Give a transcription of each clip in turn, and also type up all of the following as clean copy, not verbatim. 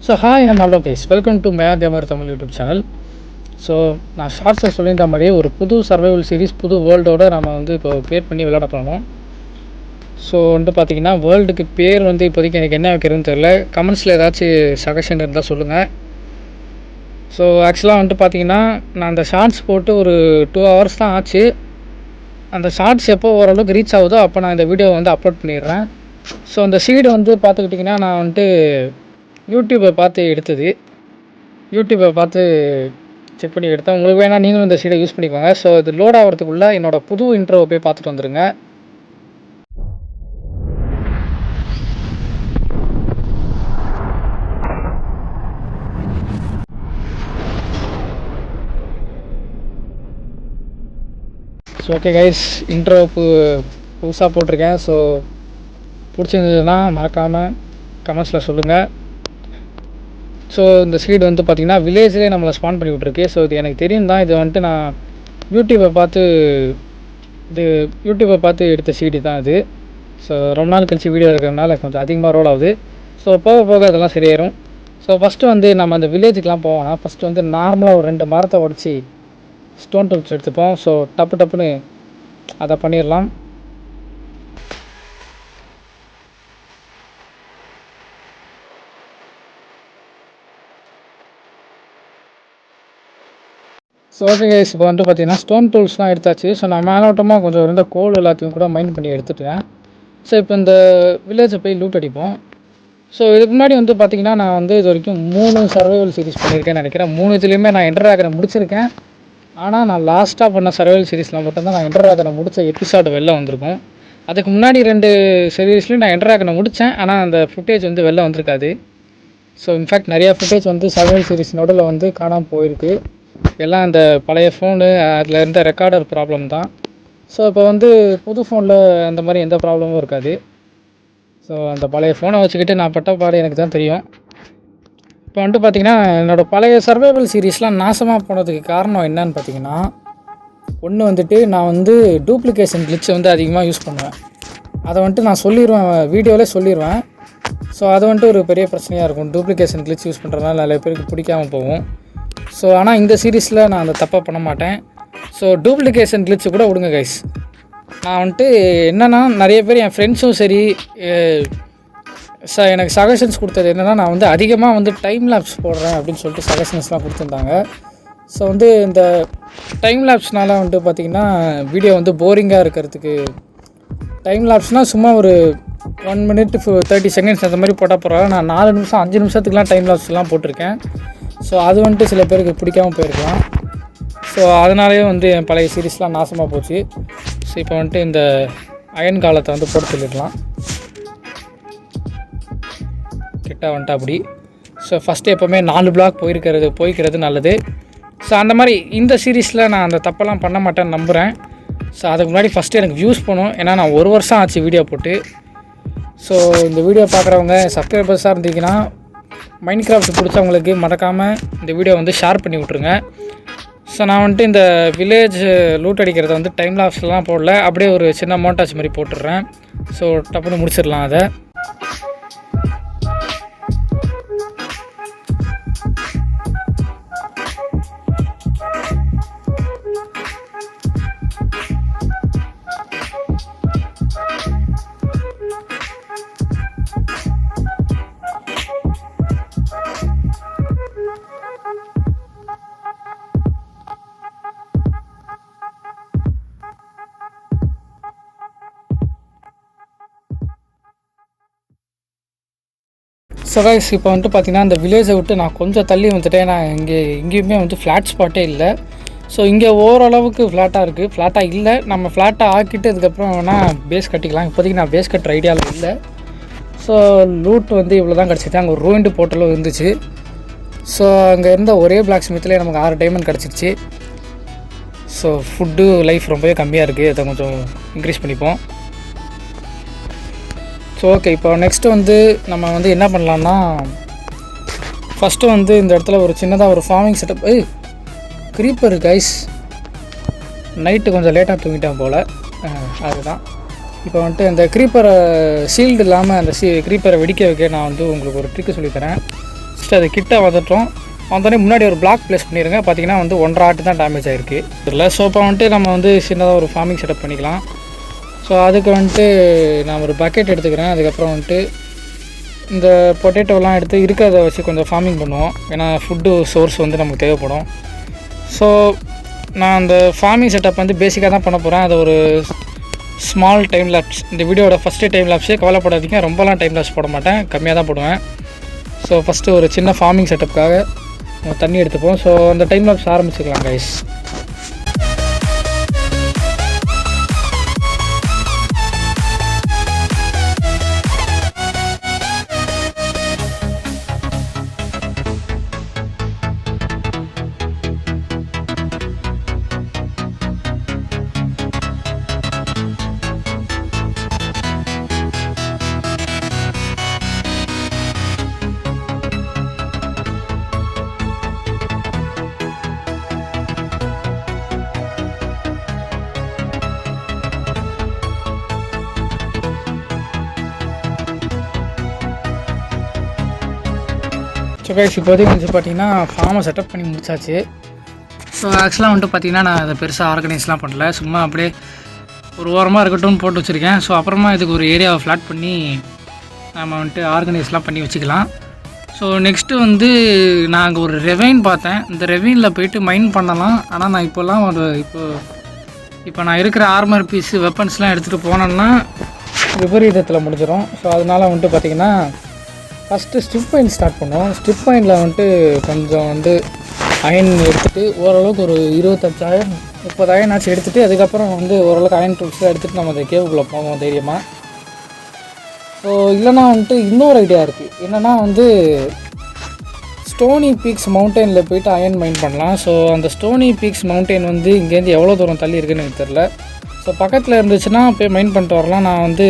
So hi and hello guys, welcome to Meya gamer Tamil YouTube channel. So நான் ஷார்ட்ஸில் சொல்லியிருந்த மாதிரியே ஒரு புது சர்வைவல் சீரிஸ், புது வேர்ல்டோடு நம்ம இப்போ கிரியேட் பண்ணி விளையாட போனோம். ஸோ பார்த்திங்கன்னா வேர்ல்டுக்கு பேர் இப்போதைக்கு எனக்கு என்ன வைக்கிறதுன்னு தெரியல. கமெண்ட்ஸில் ஏதாச்சும் சஜஷன் இருந்தால் சொல்லுங்கள். ஸோ ஆக்சுவலாக பார்த்திங்கன்னா நான் அந்த ஷார்ட்ஸ் போட்டு ஒரு 2 hours தான் ஆச்சு. அந்த ஷார்ட்ஸ் எப்போ ஓரளவுக்கு ரீச் ஆகுதோ அப்போ நான் இந்த வீடியோவை அப்லோட் பண்ணிடுறேன். ஸோ அந்த சீடு பார்த்துக்கிட்டிங்கன்னா நான் யூடியூப்பை பார்த்து எடுத்தது. யூடியூப்பை பார்த்து செக் பண்ணி எடுத்தேன். உங்களுக்கு வேணால் நீங்களும் இந்த சீடை யூஸ் பண்ணிக்கோங்க. ஸோ இது லோட் ஆகிறதுக்குள்ளே என்னோடய புது இன்ட்ரோவை போய் பார்த்துட்டு வந்துடுங்க. ஸோ ஓகே கைஸ், இன்ட்ரோ புதுசாக போட்டிருக்கேன். ஸோ பிடிச்சிருந்ததுன்னா மறக்காமல் கமெண்ட்ஸில் சொல்லுங்கள். ஸோ இந்த சீடு பார்த்திங்கன்னா வில்லேஜ்லேயே நம்மளை ஸ்பான் பண்ணி விட்ருக்கு. ஸோ இது எனக்கு தெரியும் தான். இது நான் யூடியூப்பை பார்த்து எடுத்த சீடு தான் இது. ஸோ ரொம்ப நாள் கழிச்சு வீடியோ இருக்கிறதுனால கொஞ்சம் அதிகமாக ரோல் ஆகுது. ஸோ போக போக அதெல்லாம் சரியாயிரும். ஸோ ஃபஸ்ட்டு நம்ம அந்த வில்லேஜுக்கெலாம் போவோம்னா ஃபஸ்ட்டு நார்மலாக ஒரு 2 மரத்தை உடச்சி ஸ்டோன் டூல்ஸ் எடுத்துப்போம். ஸோ டப்புன்னு அதை பண்ணிடலாம். ஸோ ஓகே கைஸ், இப்போ பார்த்திங்கன்னா ஸ்டோன் டூல்ஸ்லாம் எடுத்தாச்சு. ஸோ நான் மேலோட்டமாக கொஞ்சம் இருந்த கோல் எல்லாத்தையும் கூட மைண்ட் பண்ணி எடுத்துட்டேன். ஸோ இப்போ இந்த வில்லேஜை போய் லூட் அடிப்போம். ஸோ இதுக்கு முன்னாடி பார்த்திங்கன்னா நான் இது வரைக்கும் 3 சர்வைவல் சீரிஸ் பண்ணியிருக்கேன்னு நினைக்கிறேன். 3 இதுலேயுமே நான் என்டர் ஆகிற முடிச்சிருக்கேன். ஆனால் நான் லாஸ்ட்டாக பண்ண சர்வைவல் சீரிஸில் மட்டும்தான் நான் என்டர் ஆகிற முடித்த எபிசோடு வெளில வந்திருக்கும். அதுக்கு முன்னாடி 2 சீரீஸ்லையும் நான் என்டர் ஆகிற முடித்தேன். ஆனால் அந்த ஃபுட்டேஜ் வெளில வந்திருக்காது. ஸோ இன்ஃபேக்ட் நிறையா ஃபுட்டேஜ் சர்வைவல் சீரிஸ் நடுவில் காணாமல் போயிருக்கு. எல்லாம் அந்த பழைய ஃபோனு அதில் இருந்த ரெக்கார்டர் ப்ராப்ளம் தான். ஸோ இப்போ புது ஃபோனில் அந்த மாதிரி எந்த ப்ராப்ளமும் இருக்காது. ஸோ அந்த பழைய ஃபோனை வச்சுக்கிட்டு நான் பட்ட பாடு எனக்கு தான் தெரியும். இப்போ பார்த்திங்கன்னா என்னோடய பழைய சர்வைவல் சீரீஸ்லாம் நாசமாக போனதுக்கு காரணம் என்னன்னு பார்த்திங்கன்னா, ஒன்று நான் டூப்ளிகேஷன் கிளிட்ச் அதிகமாக யூஸ் பண்ணுவேன். அதை நான் சொல்லிடுவேன், வீடியோவிலே சொல்லிடுவேன். ஸோ அது ஒரு பெரிய பிரச்சனையாக இருக்கும். டூப்ளிகேஷன் கிளிட்ச் யூஸ் பண்ணுறதுனால நிறைய பேருக்கு பிடிக்காமல் போகும். ஸோ ஆனால் இந்த சீரீஸில் நான் அந்த தப்பை பண்ண மாட்டேன். ஸோ டூப்ளிகேஷன் கிளிட்ச்சு கூட விடுங்க கைஸ். நான் என்னென்னா நிறைய பேர் என் ஃப்ரெண்ட்ஸும் சரி எனக்கு சஜஷன்ஸ் கொடுத்தது என்னென்னா, நான் அதிகமாக டைம் லேப்ஸ் போடுறேன் அப்படின்னு சொல்லிட்டு சஜஷன்ஸ்லாம் கொடுத்துருந்தாங்க. ஸோ இந்த டைம் லேப்ஸ்னால பார்த்திங்கன்னா வீடியோ போரிங்காக இருக்கிறதுக்கு, டைம் லேப்ஸ்னால் சும்மா ஒரு 1 minute 30 seconds அந்த மாதிரி போட்டால் போகிறாங்க. நான் 4 நிமிஷம் 5 நிமிஷத்துக்குலாம் டைம் லேப்ஸ்லாம் போட்டிருக்கேன். ஸோ அது சில பேருக்கு பிடிக்காமல் போயிருக்கலாம். ஸோ அதனாலேயே என் பழைய சீரீஸ்லாம் நாசமாக போச்சு. ஸோ இப்போ இந்த அயன் காலத்தை போட்டு சொல்லிடலாம். கிட்ட அப்படி. ஸோ ஃபஸ்ட்டு எப்போவுமே 4 பிளாக் போய்க்கிறது நல்லது. ஸோ அந்த மாதிரி இந்த சீரீஸில் நான் அந்த தப்பெல்லாம் பண்ண மாட்டேன்னு நம்புகிறேன். ஸோ அதுக்கு முன்னாடி ஃபஸ்ட்டு எனக்கு வியூஸ் போகணும். ஏன்னா நான் 1 வருஷம் ஆச்சு வீடியோ போட்டு. ஸோ இந்த வீடியோ பார்க்குறவங்க சப்ஸ்கிரைபர்ஸாக இருந்தீங்கன்னா மைன்கிராஃப்ட் பிடிச்சவங்களுக்கு மறக்காமல் இந்த வீடியோ ஷேர் பண்ணி விட்ருங்க. ஸோ நான் இந்த வில்லேஜ் லூட் அடிக்கிறத டைம் லாப்ஸ்லாம் போடல, அப்படியே ஒரு சின்ன மோட்டாச் மாதிரி போட்டுடுறேன். ஸோ டப்புன்னு முடிச்சிடலாம் அதை. ஸோ கைஸ், இப்போ பார்த்திங்கன்னா இந்த வில்லேஜை விட்டு நான் கொஞ்சம் தள்ளி வந்துட்டேன். நான் எங்கேயுமே ஃப்ளாட் ஸ்பாட்டே இல்லை. ஸோ இங்கே ஓரளவுக்கு ஃப்ளாட்டாக இருக்குது. ஃப்ளாட்டாக இல்லை, நம்ம ஃப்ளாட்டாக ஆக்கிட்டு அதுக்கப்புறம் வேணால் பேஸ் கட்டிக்கலாம். இப்போதைக்கு நான் பேஸ் கட்டுற ஐடியாவில் இல்லை. ஸோ லூட் இவ்வளோ தான் கிடச்சிச்சு. அங்கே ஒரு ரூயிண்டு போர்ட்டலும் இருந்துச்சு. ஸோ அங்கே இருந்த ஒரே பிளாக் ஸ்மித்லேயே நமக்கு 6 டைமண்ட் கிடச்சிருச்சு. ஸோ ஃபுட்டு லைஃப் ரொம்பவே கம்மியாக இருக்குது. அதை கொஞ்சம் இன்க்ரீஸ் பண்ணிப்போம். ஸோ ஓகே, இப்போ நெக்ஸ்ட்டு நம்ம என்ன பண்ணலான்னா, ஃபஸ்ட்டு இந்த இடத்துல ஒரு சின்னதாக ஒரு farming setup. Creeper guys, night கொஞ்சம் லேட்டாக தூங்கிட்டேன் போல், அதுதான். இப்போ வந்துட்டு அந்த க்ரீப்பரை ஷீல்டு இல்லாமல் அந்த க்ரீப்பரை வெடிக்க வைக்க நான் வந்து உங்களுக்கு ஒரு ட்ரிக்கு சொல்லித்தரேன். ஸோ நெக்ஸ்ட் அது கிட்ட வந்துட்டோம். வந்தோடனே முன்னாடி ஒரு பிளாக் ப்ளேஸ் பண்ணிடுங்க. பார்த்தீங்கன்னா வந்து 1.5 ஆட்டு தான் டேமேஜ் ஆகிருக்கு இதில். ஸோ இப்போ வந்துட்டு நம்ம வந்து சின்னதாக ஒரு ஃபார்மிங் செட்டப் பண்ணிக்கலாம். ஸோ அதுக்கு வந்துட்டு நான் ஒரு பக்கெட் எடுத்துக்கிறேன். அதுக்கப்புறம் வந்துட்டு இந்த பொட்டேட்டோலாம் எடுத்து இருக்கிறத வச்சு கொஞ்சம் ஃபார்மிங் பண்ணுவோம். ஏன்னா ஃபுட்டு சோர்ஸ் வந்து நமக்கு தேவைப்படும். ஸோ நான் அந்த ஃபார்மிங் செட்டப் வந்து பேசிக்காக தான் பண்ண போகிறேன். அது ஒரு ஸ்மால் டைம் லேப்ஸ். இந்த வீடியோட ஃபஸ்ட்டு டைம் லேப்ஸே கவலைப்படாதீங்க, ரொம்பலாம் டைம் லேப்ஸ் போட மாட்டேன், கம்மியாக தான் போடுவேன். ஸோ ஃபஸ்ட்டு ஒரு சின்ன ஃபார்மிங் செட்டப்புக்காக தண்ணி எடுத்துப்போம். ஸோ அந்த டைம் லேப்ஸ் ஆரம்பிச்சுக்கலாம் கைஸ். ஸோ கைஸ் இப்போதைக்கு வந்து பார்த்திங்கன்னா ஃபார்மை செட்டப் பண்ணி முடிச்சாச்சு. ஸோ ஆக்சுவலாக வந்துட்டு பார்த்திங்கன்னா நான் அதை பெருசாக ஆர்கனைஸ்லாம் பண்ணல, சும்மா அப்படியே ஒரு ஓரமாக இருக்கட்டும்னு போட்டு வச்சுருக்கேன். ஸோ அப்புறமா இதுக்கு ஒரு ஏரியாவை ஃப்ளாட் பண்ணி நம்ம வந்துட்டு ஆர்கனைஸ்லாம் பண்ணி வச்சுக்கலாம். ஸோ நெக்ஸ்ட்டு வந்து நான் அங்கே ஒரு ரெவைன் பார்த்தேன். இந்த ரெவைனில் போய்ட்டு மைன் பண்ணலாம். ஆனால் நான் இப்போல்லாம் இப்போ நான் இருக்கிற ஆர்மர் பீஸு வெப்பன்ஸ்லாம் எடுத்துகிட்டு போனேன்னா விபரீதத்தில் முடிஞ்சிடும். ஸோ அதனால் வந்துட்டு பார்த்திங்கன்னா ஃபஸ்ட்டு ஸ்ட்ரிப் மைன் ஸ்டார்ட் பண்ணுவோம். ஸ்ட்ரிப் மைனில் வந்துட்டு கொஞ்சம் வந்து அயன் எடுத்துகிட்டு ஓரளவுக்கு ஒரு 25,000-30,000 ஆச்சு எடுத்துகிட்டு அதுக்கப்புறம் வந்து ஓரளவுக்கு அயன் டூல்ஸ்லாம் எடுத்துகிட்டு நம்ம அந்த கேவுக்குள்ளே போவோம் தைரியமாக. ஸோ இல்லைனா வந்துட்டு இன்னொரு ஐடியா இருக்குது. என்னென்னா வந்து ஸ்டோனி பீக்ஸ் மவுண்டெயினில் போய்ட்டு அயன் மைன் பண்ணலாம். ஸோ அந்த ஸ்டோனி பீக்ஸ் மவுண்டெயின் வந்து இங்கேருந்து எவ்வளோ தூரம் தள்ளி இருக்குதுன்னு எனக்கு தெரில. ஸோ பக்கத்தில் இருந்துச்சுன்னா போய் மைன் பண்ணிட்டு வரலாம். நான் வந்து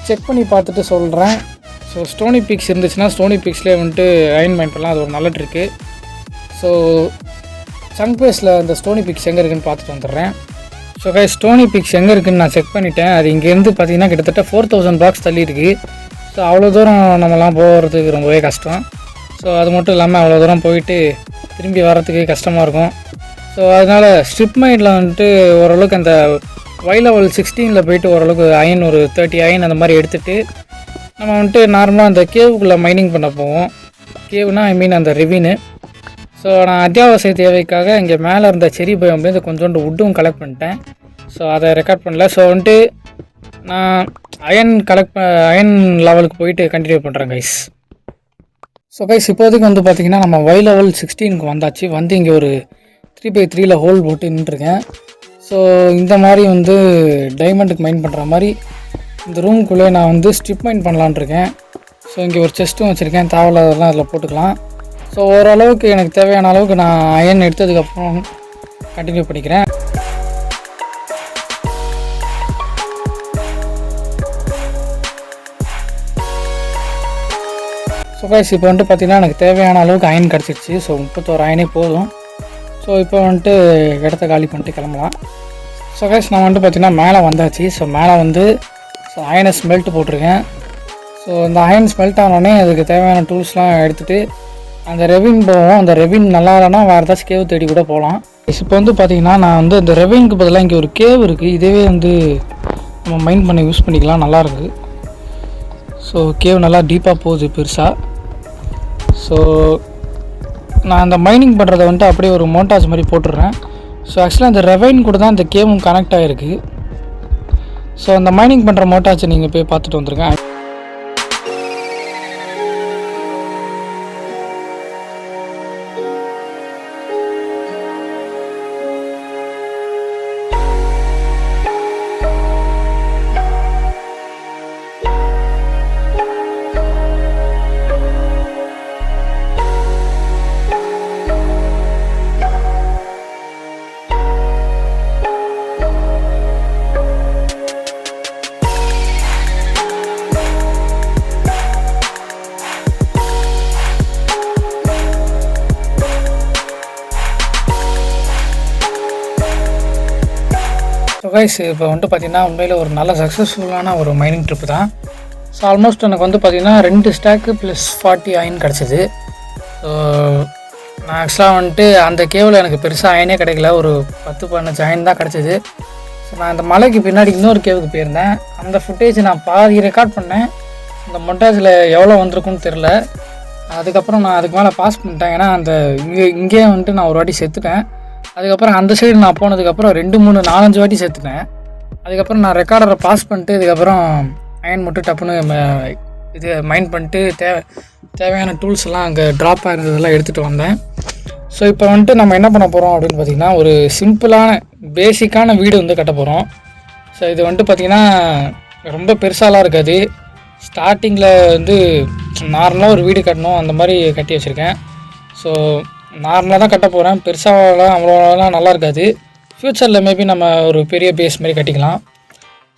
செக் பண்ணி பார்த்துட்டு சொல்கிறேன். ஸோ ஸ்டோனி பீக்ஸ் இருந்துச்சுன்னா ஸ்டோனி பீக்ஸ்லேயே வந்துட்டு அயன் மைன் பண்ணலாம். அது ஒரு நல்ல ட்ரிக்கு. ஸோ சங்க் பேஸில் அந்த ஸ்டோனி பீக்ஸ் எங்கே இருக்குதுன்னு பார்த்துட்டு வந்துடுறேன். ஸோ கைஸ் ஸ்டோனி பீக்ஸ் எங்கே இருக்குதுன்னு நான் செக் பண்ணிட்டேன். அது இங்கேருந்து பார்த்திங்கன்னா கிட்டத்தட்ட 4000 blocks தள்ளி இருக்குது. ஸோ அவ்வளோ தூரம் நம்மலாம் போகிறதுக்கு ரொம்பவே கஷ்டம். ஸோ அது மட்டும் இல்லாமல் அவ்வளோ தூரம் போயிட்டு திரும்பி வரத்துக்கு கஷ்டமாக இருக்கும். ஸோ அதனால் ஸ்ட்ரிப் மைனில் வந்துட்டு ஓரளவுக்கு அந்த Y level 16 போயிட்டு ஓரளவுக்கு அயன் ஒரு 30 அயன் அந்த மாதிரி எடுத்துகிட்டு நம்ம வந்துட்டு நார்மலாக அந்த கேவுக்குள்ளே மைனிங் பண்ண போவோம். கேவுனா அந்த ரெவினு. ஸோ நான் அத்தியாவசிய தேவைக்காக இங்கே மேலே இருந்த செரி பயம் அப்படியே கொஞ்சோண்டு வுட்டும் கலெக்ட் பண்ணிட்டேன். ஸோ அதை ரெக்கார்ட் பண்ணல. ஸோ வந்துட்டு நான் அயன் லெவலுக்கு போயிட்டு கண்டினியூ பண்ணுறேன் கைஸ். ஸோ கைஸ் இப்போதைக்கு வந்து பார்த்திங்கன்னா நம்ம Y level 16 வந்தாச்சு. வந்து இங்கே ஒரு 3x3 ஹோல் போட்டு நின்றுருக்கேன். ஸோ இந்த மாதிரி வந்து டைமண்டுக்கு மைன் பண்ணுற மாதிரி இந்த ரூமுக்குள்ளே நான் வந்து ஸ்ட்ரிப் மைன் பண்ணலான்னு இருக்கேன். ஸோ இங்கே ஒரு செஸ்ட்டும் வச்சுருக்கேன், தேவையில்லாதெல்லாம் அதில் போட்டுக்கலாம். ஸோ ஓரளவுக்கு எனக்கு தேவையான அளவுக்கு நான் அயன் எடுத்ததுக்கப்புறம் கண்டினியூ பண்ணிக்கிறேன். ஸோ கைஸ் இப்போ வந்துட்டு பார்த்திங்கன்னா எனக்கு தேவையான அளவுக்கு அயன் கிடச்சிருச்சு. ஸோ 31 அயனே போதும். ஸோ இப்போ வந்துட்டு இடத்த காலி பண்ணிட்டு கிளம்பலாம். ஸோ கைஸ் நான் வந்துட்டு பார்த்திங்கன்னா மேலே வந்தாச்சு. ஸோ மேலே வந்து அயனை ஸ்மெல்ட் போட்டிருக்கேன். ஸோ இந்த அயன் ஸ்மெல்ட் ஆனோடனே அதுக்கு தேவையான டூல்ஸ்லாம் எடுத்துகிட்டு அந்த ரெவின் போவோம். அந்த ரெவின் நல்லா இல்லைனா வேறு ஏதாச்சும் கேவ் தேடி கூட போகலாம். இப்போ வந்து பார்த்திங்கன்னா நான் வந்து அந்த ரெவினுக்கு பதிலாக இங்கே ஒரு கேவ் இருக்குது. இதுவே வந்து நம்ம மைண்ட் பண்ண யூஸ் பண்ணிக்கலாம், நல்லாயிருக்கு. ஸோ கேவ் நல்லா டீப்பாக போகுது பெருசாக. ஸோ நான் அந்த மைனிங் பண்ணுறதை வந்துட்டு அப்படியே ஒரு மோண்டாஜ் மாதிரி போட்டுடுறேன். ஸோ ஆக்சுவலாக அந்த ரெவைன் கூட தான் இந்த கேவும் கனெக்ட் ஆகிருக்கு. ஸோ அந்த மைனிங் பண்ணுற மோட்டாச்சை நீங்கள் போய் பார்த்துட்டு வந்துருங்க. ஸோ கைஸ் இப்போ வந்துட்டு பார்த்திங்கன்னா உண்மையில் ஒரு நல்ல சக்ஸஸ்ஃபுல்லான ஒரு மைனிங் ட்ரிப்பு தான். ஸோ ஆல்மோஸ்ட் எனக்கு வந்து பார்த்திங்கன்னா 2 ஸ்டாக்கு ப்ளஸ் 40 அயன் கிடச்சிது. ஸோ நான் ஆக்சுவலாக வந்துட்டு அந்த கேவில் எனக்கு பெருசாக அயனே கிடைக்கல, ஒரு 10-15 அயன் தான் கிடச்சிது. ஸோ நான் அந்த மலைக்கு பின்னாடி இன்னொரு கேவுக்கு போயிருந்தேன். அந்த ஃபுட்டேஜ் நான் பாதி ரெக்கார்ட் பண்ணேன். அந்த மொண்டாஜில் எவ்வளோ வந்திருக்குன்னு தெரில. அதுக்கப்புறம் நான் அதுக்கு மேலே பாஸ் பண்ணிட்டேன். ஏன்னா அந்த இங்கேயே வந்துட்டு நான் ஒரு வாட்டி செத்துட்டேன். அதுக்கப்புறம் அந்த சைடு நான் போனதுக்கப்புறம் 2, 3, 4, 5 வாட்டி செத்துட்டேன். அதுக்கப்புறம் நான் ரெக்கார்டரை பாஸ் பண்ணிட்டு இதுக்கப்புறம் அயன் மட்டும் டப்புன்னு இது மைண்ட் பண்ணிட்டு தேவையான டூல்ஸ் எல்லாம் அங்கே ட்ராப் ஆகிருந்ததெல்லாம் எடுத்துகிட்டு வந்தேன். ஸோ இப்போ வந்துட்டு நம்ம என்ன பண்ண போகிறோம் அப்படின்னு பார்த்திங்கன்னா, ஒரு சிம்பிளான பேசிக்கான வீடு வந்து கட்ட போகிறோம். ஸோ இது வந்துட்டு பார்த்திங்கன்னா ரொம்ப பெருசாலாம் இருக்காது. ஸ்டார்டிங்கில் வந்து நார்மலாக ஒரு வீடு கட்டணும் அந்த மாதிரி கட்டி வச்சுருக்கேன். ஸோ நார்மலாக தான் கட்ட போகிறேன், பெருசாலாம் அவ்வளோலாம் நல்லா இருக்காது. ஃப்யூச்சரில் மேபி நம்ம ஒரு பெரிய பேஸ் மாதிரி கட்டிக்கலாம்.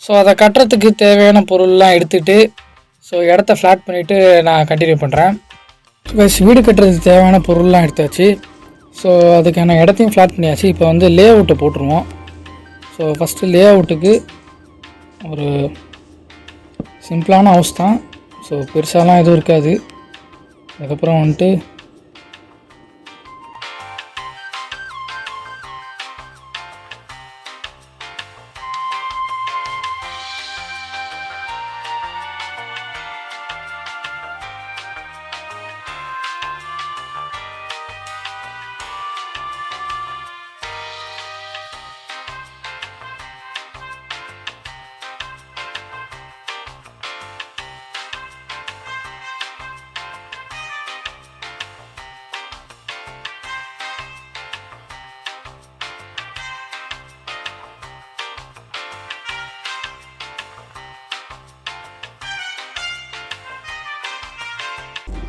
ஸோ அதை கட்டுறதுக்கு தேவையான பொருள்லாம் எடுத்துகிட்டு ஸோ இடத்த ஃப்ளாட் பண்ணிவிட்டு நான் கண்டினியூ பண்ணுறேன். வீடு கட்டுறதுக்கு தேவையான பொருள்லாம் எடுத்தாச்சு. ஸோ அதுக்கான இடத்தையும் ஃப்ளாட் பண்ணியாச்சு. இப்போ வந்து லே அவுட்டை போட்டுருவோம். ஸோ ஃபஸ்ட்டு லே அவுட்டுக்கு ஒரு சிம்பிளான ஹவுஸ் தான். ஸோ பெருசாலாம் எதுவும் இருக்காது. அதுக்கப்புறம் வந்துட்டு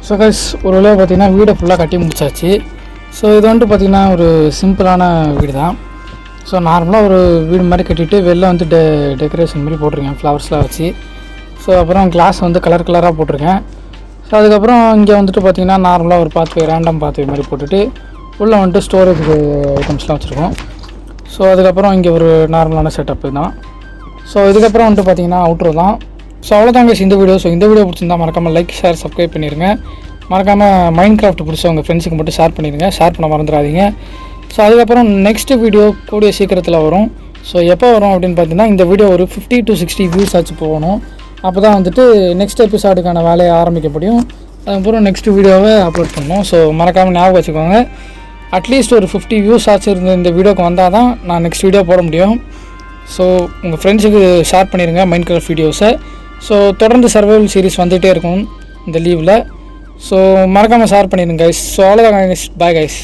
ஸோ கைஸ் ஓரளவு பார்த்திங்கன்னா வீடை ஃபுல்லாக கட்டி முடிச்சாச்சு. ஸோ இது வந்துட்டு பார்த்திங்கன்னா ஒரு சிம்பிளான வீடு தான். ஸோ நார்மலாக ஒரு வீடு மாதிரி கட்டிவிட்டு வெளில வந்து டெக்கரேஷன் மாதிரி போட்டிருக்கேன் ஃப்ளவர்ஸ்லாம் வச்சு. ஸோ அப்புறம் கிளாஸ் வந்து கலர் கலராக போட்டிருக்கேன். ஸோ அதுக்கப்புறம் இங்கே வந்துட்டு பார்த்திங்கன்னா நார்மலாக ஒரு பாத்வே ரேண்டம் பாத்வே மாதிரி போட்டுட்டு உள்ளே வந்துட்டு ஸ்டோரேஜுக்கு ஐட்டம்ஸ்லாம் வச்சுருக்கோம். ஸோ அதுக்கப்புறம் இங்கே ஒரு நார்மலான செட்டப்பு தான். ஸோ இதுக்கப்புறம் வந்துட்டு பார்த்திங்கன்னா அவுட்ரு தான். ஸோ அவ்வளோதாங்க இந்த வீடியோ. ஸோ இந்த வீடியோ பிடிச்சிருந்தா மறக்காமல் லைக், ஷேர், சப்ஸ்கிரைப் பண்ணிடுங்க. மறக்காமல் மைண்ட் கிராஃப்ட் பிடிச்சவங்க ஃப்ரெண்ட்ஸுக்கு மட்டும் ஷேர் பண்ணிடுங்க. ஷேர் பண்ண மறந்துடாதீங்க. ஸோ அதுக்கப்புறம் நெக்ஸ்ட் வீடியோ கூடிய சீக்கிரத்தில் வரும். ஸோ எப்போ வரும் அப்படின்னு பார்த்தீங்கன்னா, இந்த வீடியோ ஒரு 50 to 60 வியூஸ் ஆச்சு போகணும். அப்போ தான் வந்துட்டு நெக்ஸ்ட் எபிசோடுக்கான வேலையை ஆரம்பிக்க முடியும். அதுக்கப்புறம் நெக்ஸ்ட் வீடியோவை அப்லோட் பண்ணணும். ஸோ மறக்காமல் ஞாபகம் வச்சுக்கோங்க. அட்லீஸ்ட் ஒரு 50 வியூஸ் ஆச்சு இருந்த இந்த வீடியோக்கு வந்தால் தான் நான் நெக்ஸ்ட் வீடியோ போட முடியும். ஸோ உங்கள் ஃப்ரெண்ட்ஸுக்கு ஷேர் பண்ணிடுங்க மைண்ட் கிராஃப்ட் வீடியோஸை. ஸோ தொடர்ந்து சர்வைவல் சீரிஸ் வந்துகிட்டே இருக்கும் இந்த லீவில். ஸோ மறக்காமல் ஷேர் பண்ணிடுங்க கைஸ். ஸோ அவ்வளோதான் கைஸ். Bye guys.